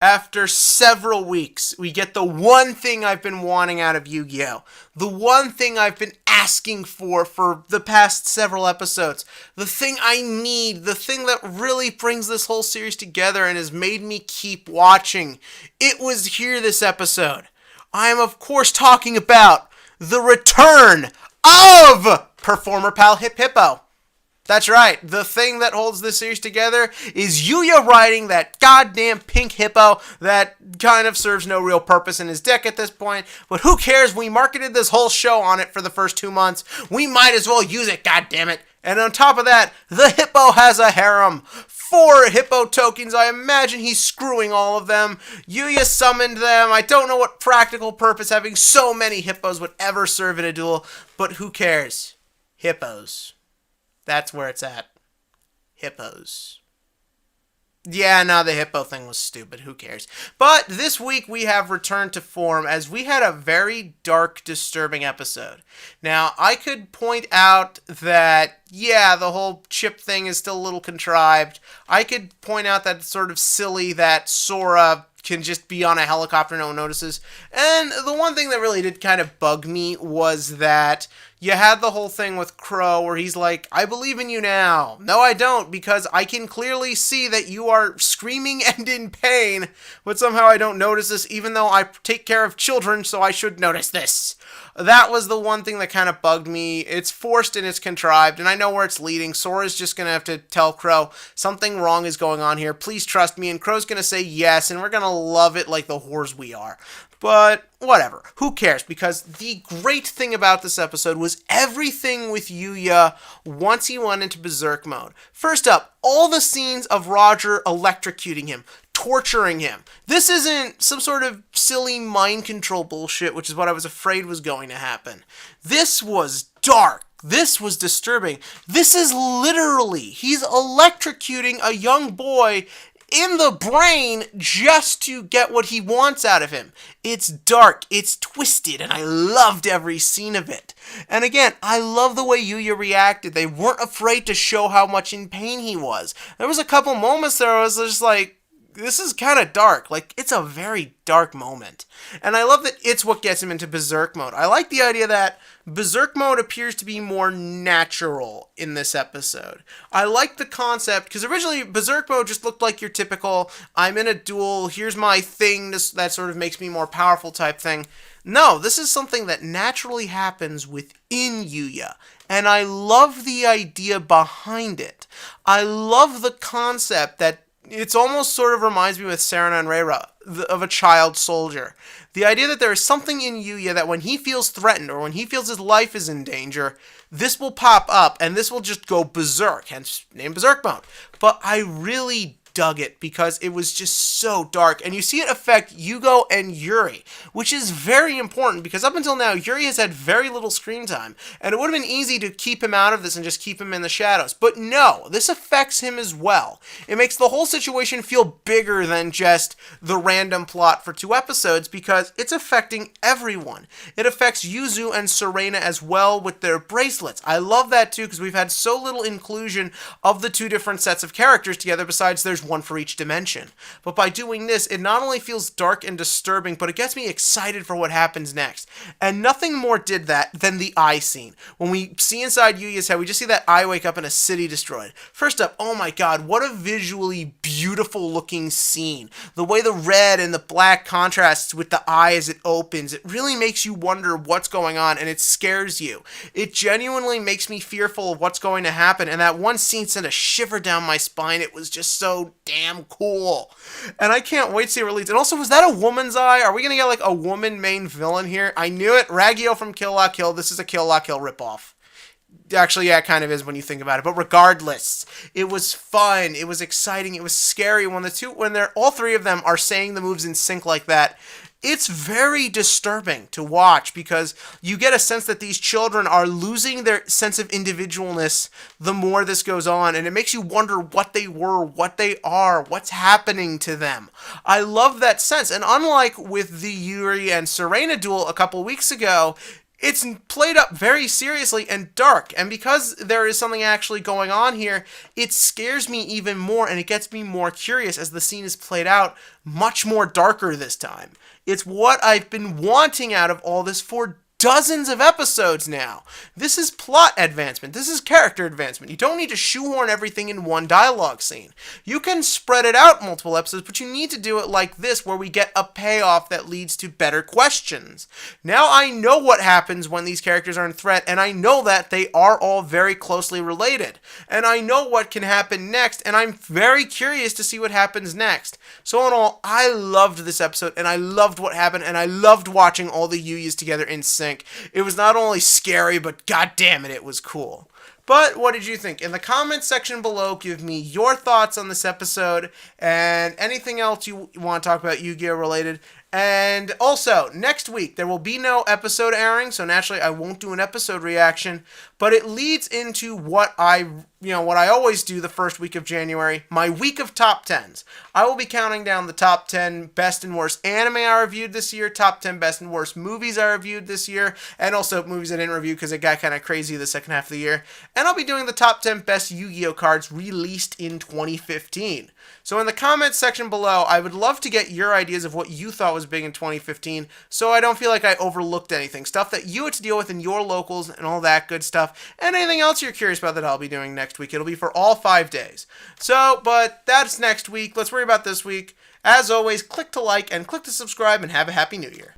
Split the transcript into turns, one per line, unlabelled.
After several weeks, we get the one thing I've been wanting out of Yu-Gi-Oh! The one thing I've been asking for the past several episodes. The thing I need, the thing that really brings this whole series together and has made me keep watching. It was here this episode. I am, of course, talking about the return of performer pal Hippo. That's right. The thing that holds this series together is Yuya riding that goddamn pink hippo that kind of serves no real purpose in his deck at this point. But who cares? We marketed this whole show on it for the first 2 months. We might as well use it, goddammit. And on top of that, the hippo has a harem. 4 hippo tokens. I imagine he's screwing all of them. Yuya summoned them. I don't know what practical purpose having so many hippos would ever serve in a duel. But who cares? Hippos. That's where it's at. Hippos. Yeah, no, the hippo thing was stupid. Who cares? But this week we have returned to form as we had a very dark, disturbing episode. Now, I could point out that, yeah, the whole chip thing is still a little contrived. I could point out that it's sort of silly that Sora can just be on a helicopter, no one notices. And the one thing that really did kind of bug me was that you had the whole thing with Crow where he's like, I believe in you now. No, I don't, because I can clearly see that you are screaming and in pain, but somehow I don't notice this, even though I take care of children, so I should notice this. That was the one thing that kind of bugged me. It's forced and it's contrived, and I know where it's leading. Sora's just going to have to tell Crow, something wrong is going on here. Please trust me, and Crow's going to say yes, and we're going to love it like the whores we are. But whatever. Who cares? Because the great thing about this episode was everything with Yuya once he went into berserk mode. First up, all the scenes of Roger electrocuting him, torturing him. This isn't some sort of silly mind control bullshit, which is what I was afraid was going to happen. This was dark. This was disturbing. This is literally, he's electrocuting a young boy in the brain just to get what he wants out of him. It's dark, it's twisted, and I loved every scene of it. And again, I love the way Yuya reacted. They weren't afraid to show how much in pain he was. There was a couple moments there I was just like, this is kind of dark. Like, it's a very dark moment. And I love that it's what gets him into berserk mode. I like the idea that berserk mode appears to be more natural in this episode. I like the concept, because originally berserk mode just looked like your typical, I'm in a duel, here's my thing, that sort of makes me more powerful type thing. No, this is something that naturally happens within Yuya. And I love the idea behind it. I love the concept that it's almost sort of reminds me with Serena and Reira of a child soldier. The idea that there is something in Yuya that when he feels threatened or when he feels his life is in danger, this will pop up and this will just go berserk, hence name berserk mode. But I really dug it because it was just so dark, and you see it affect Yugioh and Yuri, which is very important because up until now Yuri has had very little screen time, and it would have been easy to keep him out of this and just keep him in the shadows, but no, this affects him as well. It makes the whole situation feel bigger than just the random plot for 2 episodes because it's affecting everyone. It affects Yuzu and Serena as well with their bracelets. I love that too because we've had so little inclusion of the 2 different sets of characters together, besides there's one for each dimension. But by doing this, it not only feels dark and disturbing, but it gets me excited for what happens next. And nothing more did that than the eye scene. When we see inside Yuya's head, we just see that eye wake up and a city destroyed. First up, oh my god, what a visually beautiful looking scene. The way the red and the black contrasts with the eye as it opens, it really makes you wonder what's going on, and it scares you. It genuinely makes me fearful of what's going to happen, and that one scene sent a shiver down my spine. It was just so damn cool. And I can't wait to see it released. And also, was that a woman's eye? Are we going to get like a woman main villain here? I knew it. Ragio from Kill La Kill. This is a Kill La Kill ripoff. Actually, yeah, it kind of is when you think about it. But regardless, it was fun. It was exciting. It was scary. When all 3 of them are saying the moves in sync like that, it's very disturbing to watch because you get a sense that these children are losing their sense of individualness the more this goes on, and it makes you wonder what they were, what they are, what's happening to them. I love that sense, and unlike with the Yuri and Serena duel a couple weeks ago, It's played up very seriously and dark, and because there is something actually going on here, it scares me even more, and it gets me more curious as the scene is played out much more darker this time. It's what I've been wanting out of all this for dozens of episodes now. This is plot advancement. This is character advancement. You don't need to shoehorn everything in one dialogue scene. You can spread it out multiple episodes, but you need to do it like this, where we get a payoff that leads to better questions. Now I know what happens when these characters are in threat, and I know that they are all very closely related. And I know what can happen next, and I'm very curious to see what happens next. So in all, I loved this episode, and I loved what happened, and I loved watching all the Yuyas together in sync. It was not only scary, but goddamn it was cool. But what did you think? In the comments section below, give me your thoughts on this episode and anything else you want to talk about Yu-Gi-Oh related. And also, next week, there will be no episode airing, so naturally I won't do an episode reaction, but it leads into what I always do the first week of January, my week of top 10s. I will be counting down the top 10 best and worst anime I reviewed this year, top 10 best and worst movies I reviewed this year, and also movies I didn't review because it got kind of crazy the second half of the year. And I'll be doing the top 10 best Yu-Gi-Oh cards released in 2015. So in the comments section below, I would love to get your ideas of what you thought was big in 2015, so I don't feel like I overlooked anything. Stuff that you had to deal with in your locals and all that good stuff, and anything else you're curious about that I'll be doing next week. It'll be for all 5 days. So, but that's next week. Let's worry about this week. As always, click to like and click to subscribe, and have a happy new year.